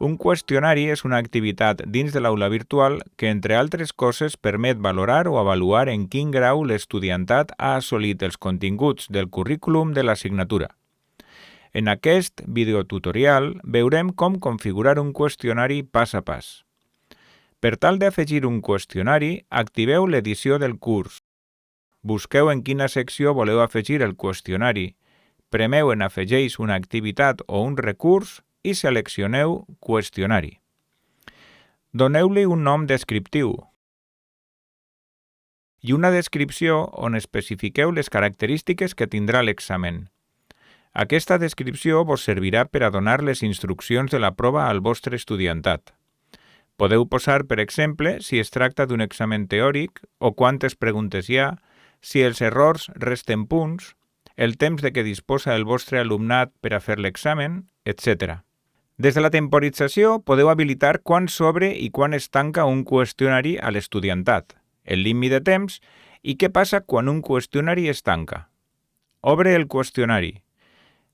Un qüestionari és una activitat dins de l'aula virtual que, entre altres coses, permet valorar o avaluar en quin grau l'estudiantat ha assolit els continguts del currículum de l'assignatura. En aquest videotutorial veurem com configurar un qüestionari pas a pas. Per tal d'afegir un qüestionari, activeu l'edició del curs. Busqueu en quina secció voleu afegir el qüestionari, premeu en Afegeix una activitat o un recurs i seleccioneu Qüestionari. Doneu-li un nom descriptiu i una descripció on especifiqueu les característiques que tindrà l'examen. Aquesta descripció vos servirà per a donar les instruccions de la prova al vostre estudiantat. Podeu posar, per exemple, si es tracta d'un examen teòric o quantes preguntes hi ha, si els errors resten punts, el temps de què disposa el vostre alumnat per a fer l'examen, etc. Des de la temporització podeu habilitar quan s'obre i quan es tanca un qüestionari a l'estudiantat, el límit de temps i què passa quan un qüestionari es tanca. Obre el qüestionari.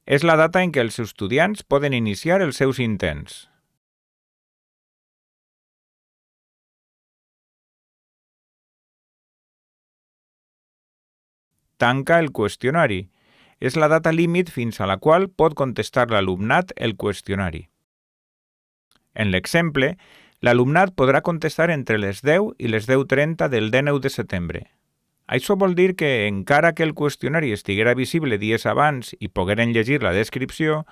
És la data en què els estudiants poden iniciar els seus intents. Tanca el qüestionari. És la data límit fins a la qual pot contestar l'alumnat el qüestionari. En l'exemple, l'alumnat podrà contestar entre les 10 i les 10:30 del 19 de setembre. Això vol dir que, encara que el qüestionari estiguera visible dies abans i pogueren llegir la descripció,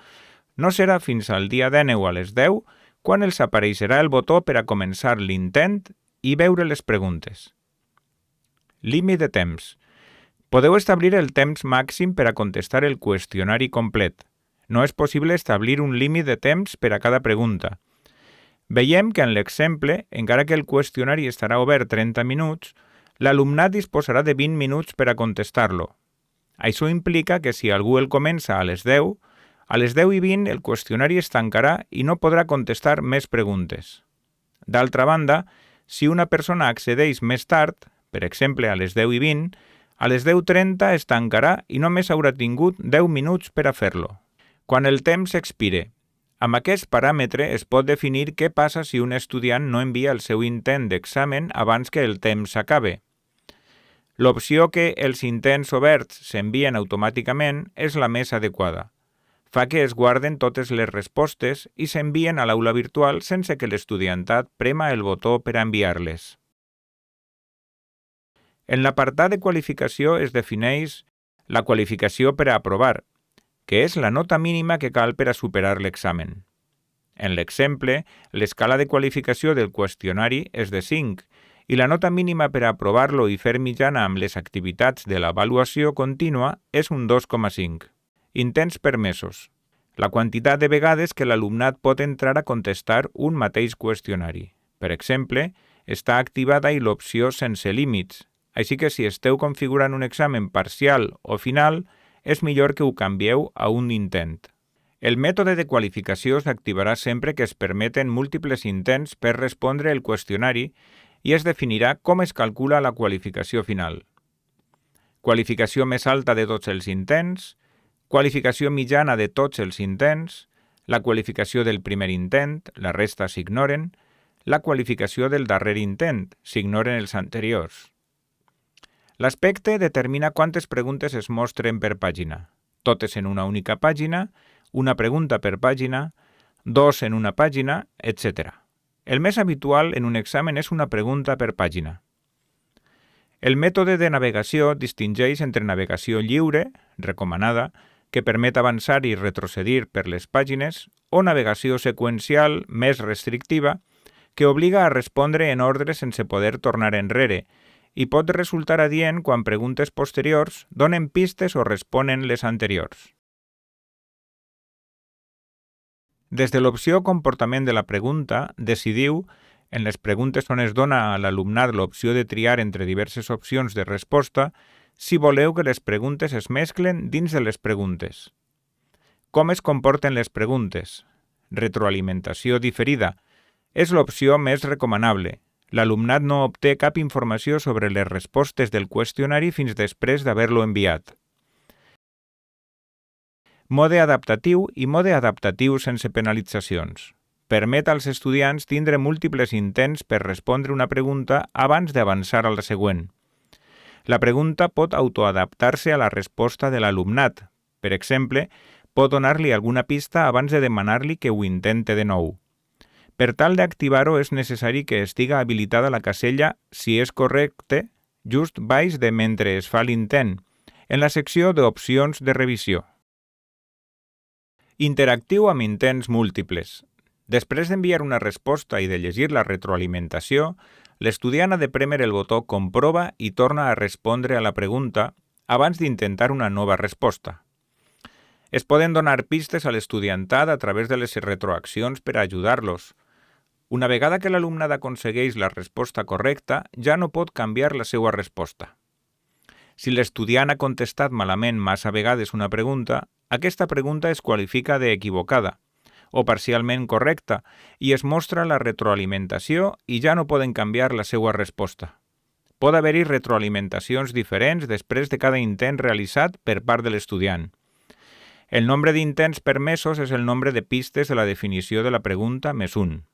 no serà fins al dia 19 a les 10 quan els apareixerà el botó per a començar l'intent i veure les preguntes. Límit de temps. Podeu establir el temps màxim per a contestar el qüestionari complet. No és possible establir un límit de temps per a cada pregunta. Veiem que en l'exemple, encara que el qüestionari estarà obert 30 minuts, l'alumnat disposarà de 20 minuts per a contestar-lo. Això implica que si algú el comença a les 10, a les 10:20 el qüestionari es tancarà i no podrà contestar més preguntes. D'altra banda, si una persona accedeix més tard, per exemple a les 10:20, a les 10:30 es tancarà i només haurà tingut 10 minuts per a fer-lo. Quan el temps expire. Amb aquest paràmetre es pot definir què passa si un estudiant no envia el seu intent d'examen abans que el temps s'acabe. L'opció que els intents oberts s'envien automàticament és la més adequada. Fa que es guarden totes les respostes i s'envien a l'aula virtual sense que l'estudiantat prema el botó per a enviar-les. En l'apartat de qualificació es defineix la qualificació per a aprovar, que és la nota mínima que cal per a superar l'examen. En l'exemple, l'escala de qualificació del qüestionari és de 5 i la nota mínima per a aprovar-lo i fer mitjana amb les activitats de l'avaluació contínua és un 2,5. Intents permesos. La quantitat de vegades que l'alumnat pot entrar a contestar un mateix qüestionari. Per exemple, està activada i l'opció sense límits, així que si esteu configurant un examen parcial o final, és millor que ho canvieu a un intent. El mètode de qualificació s'activarà sempre que es permeten múltiples intents per respondre el qüestionari i es definirà com es calcula la qualificació final. Qualificació més alta de tots els intents, qualificació mitjana de tots els intents, la qualificació del primer intent, la resta s'ignoren, la qualificació del darrer intent, s'ignoren els anteriors. L'aspecte determina quantes preguntes es mostren per pàgina, totes en una única pàgina, una pregunta per pàgina, 2 en una pàgina, etc. El més habitual en un examen és una pregunta per pàgina. El mètode de navegació distingeix entre navegació lliure, recomanada, que permet avançar i retrocedir per les pàgines, o navegació seqüencial més restrictiva, que obliga a respondre en ordre sense poder tornar enrere, i pot resultar adient quan preguntes posteriors donen pistes o responen les anteriors. Des de l'opció Comportament de la pregunta, decidiu, en les preguntes on es dona a l'alumnat l'opció de triar entre diverses opcions de resposta, si voleu que les preguntes es mesclen dins de les preguntes. Com es comporten les preguntes? Retroalimentació diferida. És l'opció més recomanable. L'alumnat no obté cap informació sobre les respostes del qüestionari fins després d'haver-lo enviat. Mode adaptatiu i mode adaptatiu sense penalitzacions. permet als estudiants tindre múltiples intents per respondre una pregunta abans d'avançar a la següent. La pregunta pot autoadaptar-se a la resposta de l'alumnat. Per exemple, pot donar-li alguna pista abans de demanar-li que ho intente de nou. Per tal d'activar-ho és necessari que estiga habilitada la casella «Si és correcte» just baix de mentre es fa l'intent, en la secció d'opcions de revisió. Interactiu amb intents múltiples. Després d'enviar una resposta i de llegir la retroalimentació, l'estudiant ha de prémer el botó «Comprova» i torna a respondre a la pregunta abans d'intentar una nova resposta. Es poden donar pistes a l'estudiantat a través de les retroaccions per a ajudar-los. Una vegada que l'alumnat aconsegueix la resposta correcta, ja no pot canviar la seva resposta. Si l'estudiant ha contestat malament massa vegades una pregunta, aquesta pregunta es qualifica d'equivocada o parcialment correcta i es mostra la retroalimentació i ja no poden canviar la seva resposta. Pot haver-hi retroalimentacions diferents després de cada intent realitzat per part de l'estudiant. El nombre d'intents permesos és el nombre de pistes de la definició de la pregunta més un.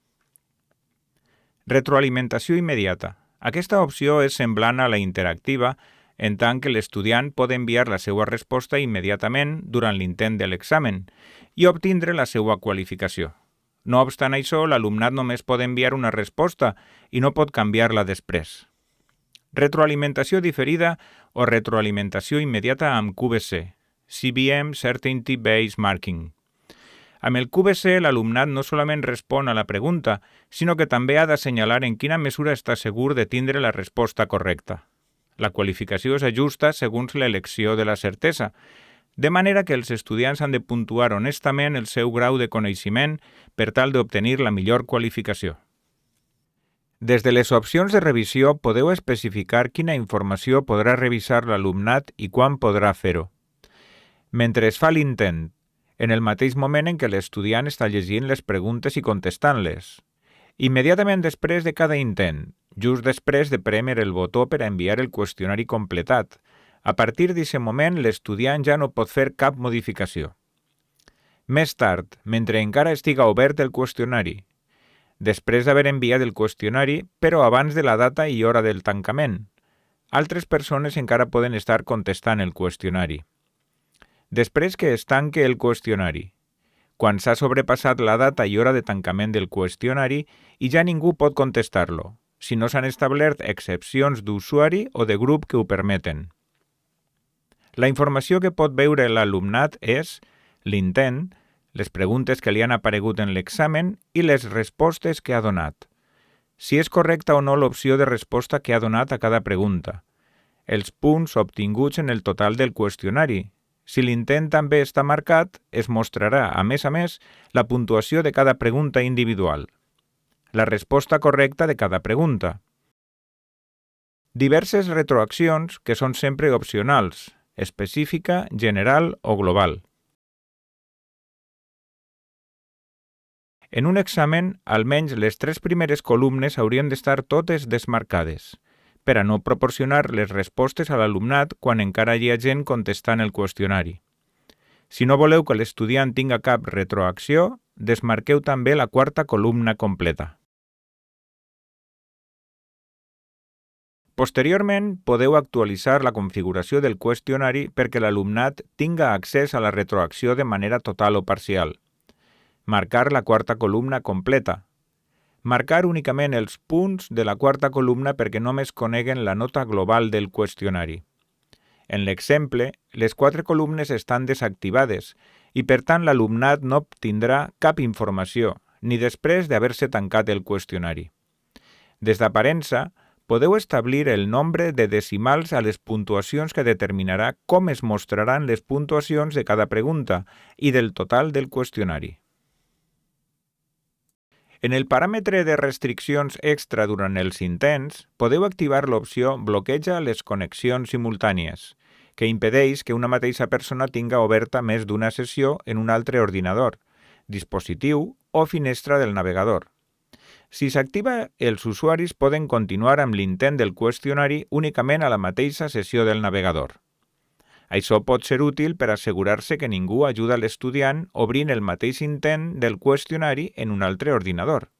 Retroalimentació immediata. Aquesta opció és semblant a la interactiva, en tant que l'estudiant pot enviar la seva resposta immediatament durant l'intent de l'examen i obtindre la seva qualificació. No obstant això, l'alumnat només pot enviar una resposta i no pot canviar-la després. Retroalimentació diferida o retroalimentació immediata amb QBC, CBM Certainty Based Marking. Amb el QBC, l'alumnat no solament respon a la pregunta, sinó que també ha d'assenyalar en quina mesura està segur de tindre la resposta correcta. La qualificació s'ajusta segons l'elecció de la certesa, de manera que els estudiants han de puntuar honestament el seu grau de coneixement per tal d'obtenir la millor qualificació. Des de les opcions de revisió podeu especificar quina informació podrà revisar l'alumnat i quan podrà fer-ho. Mentre es fa l'intent, en el mateix moment en què l'estudiant està llegint les preguntes i contestant-les. Immediatament després de cada intent, just després de prémer el botó per a enviar el qüestionari completat. A partir d'aquest moment, l'estudiant ja no pot fer cap modificació. Més tard, mentre encara estiga obert el qüestionari. Després d'haver enviat el qüestionari, però abans de la data i hora del tancament. Altres persones encara poden estar contestant el qüestionari. Després que es tanque el qüestionari. Quan s'ha sobrepassat la data i hora de tancament del qüestionari i ja ningú pot contestar-lo, si no s'han establert excepcions d'usuari o de grup que ho permeten. La informació que pot veure l'alumnat és l'intent, les preguntes que li han aparegut en l'examen i les respostes que ha donat. Si és correcta o no l'opció de resposta que ha donat a cada pregunta. Els punts obtinguts en el total del qüestionari. Si l'intent també està marcat, es mostrarà, a més, la puntuació de cada pregunta individual. La resposta correcta de cada pregunta. Diverses retroaccions que són sempre opcionals, específica, general o global. En un examen, almenys les 3 primeres columnes haurien d'estar totes desmarcades, per a no proporcionar les respostes a l'alumnat quan encara hi ha gent contestant el qüestionari. Si no voleu que l'estudiant tinga cap retroacció, desmarqueu també la 4ª columna completa. Posteriorment, podeu actualitzar la configuració del qüestionari perquè l'alumnat tinga accés a la retroacció de manera total o parcial. Marcar la 4ª columna completa. Marcar únicament els punts de la 4ª columna perquè només coneguen la nota global del qüestionari. En l'exemple, les 4 columnes estan desactivades i per tant l'alumnat no obtindrà cap informació, ni després d'haver-se tancat el qüestionari. Des d'aparença, podeu establir el nombre de decimals a les puntuacions que determinarà com es mostraran les puntuacions de cada pregunta i del total del qüestionari. En el paràmetre de restriccions extra durant els intents, podeu activar l'opció Bloqueja les connexions simultànies, que impedeix que una mateixa persona tinga oberta més d'una sessió en un altre ordinador, dispositiu o finestra del navegador. Si s'activa, els usuaris poden continuar amb l'intent del qüestionari únicament a la mateixa sessió del navegador. Això pot ser útil per assegurar-se que ningú ajuda l'estudiant obrint el mateix intent del qüestionari en un altre ordinador.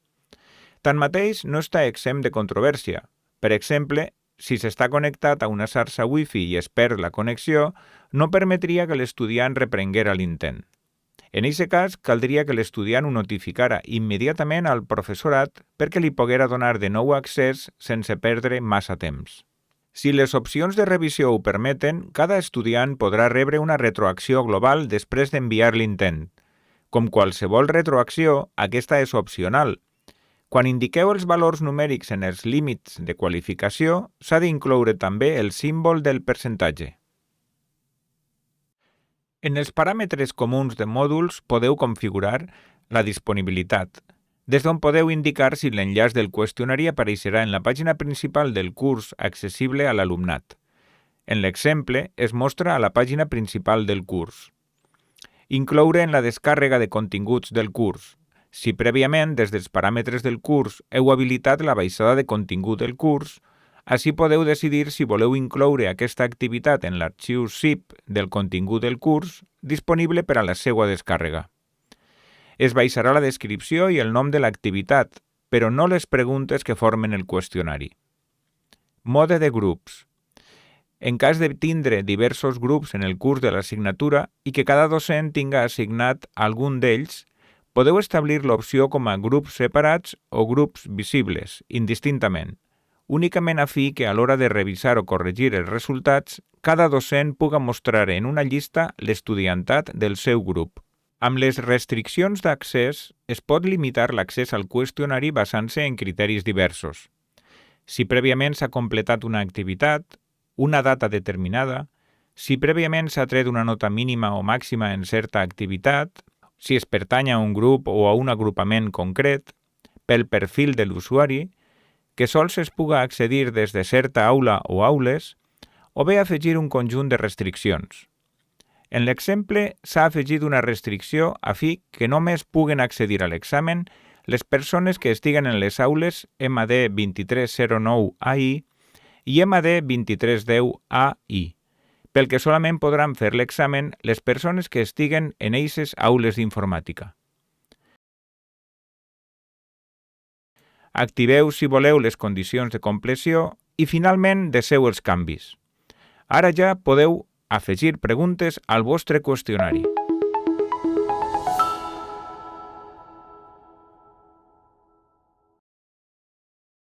Tanmateix, no està exempt de controvèrsia. Per exemple, si s'està connectat a una xarxa Wi-Fi i es perd la connexió, no permetria que l'estudiant reprenguera l'intent. En aquest cas, caldria que l'estudiant ho notificara immediatament al professorat perquè li poguera donar de nou accés sense perdre massa temps. Si les opcions de revisió ho permeten, cada estudiant podrà rebre una retroacció global després d'enviar l'intent. Com qualsevol retroacció, aquesta és opcional. Quan indiqueu els valors numèrics en els límits de qualificació, s'ha d'incloure també el símbol del percentatge. En els paràmetres comuns de mòduls podeu configurar la disponibilitat, des d'on podeu indicar si l'enllaç del qüestionari apareixerà en la pàgina principal del curs accessible a l'alumnat. En l'exemple, es mostra a la pàgina principal del curs. Incloure en la descàrrega de continguts del curs. Si prèviament, des dels paràmetres del curs, heu habilitat la baixada de contingut del curs, així podeu decidir si voleu incloure aquesta activitat en l'arxiu zip del contingut del curs disponible per a la seva descàrrega. Es baixarà la descripció i el nom de l'activitat, però no les preguntes que formen el qüestionari. Mode de grups. En cas de tindre diversos grups en el curs de l'assignatura i que cada docent tinga assignat algun d'ells, podeu establir l'opció com a grups separats o grups visibles, indistintament, únicament a fi que a l'hora de revisar o corregir els resultats, cada docent puga mostrar en una llista l'estudiantat del seu grup. Amb les restriccions d'accés, es pot limitar l'accés al qüestionari basant-se en criteris diversos. Si prèviament s'ha completat una activitat, una data determinada, si prèviament s'ha tret una nota mínima o màxima en certa activitat, si es pertany a un grup o a un agrupament concret, pel perfil de l'usuari, que sols es puga accedir des de certa aula o aules, o bé afegir un conjunt de restriccions. En l'exemple, s'ha afegit una restricció a fi que només puguen accedir a l'examen les persones que estiguen en les aules MD 2309 AI i MD 2310 AI, pel que solament podran fer l'examen les persones que estiguen en eixes aules d'informàtica. Activeu, si voleu, les condicions de compleció i, finalment, deseu els canvis. Ara ja podeu afegir preguntes al vostre qüestionari.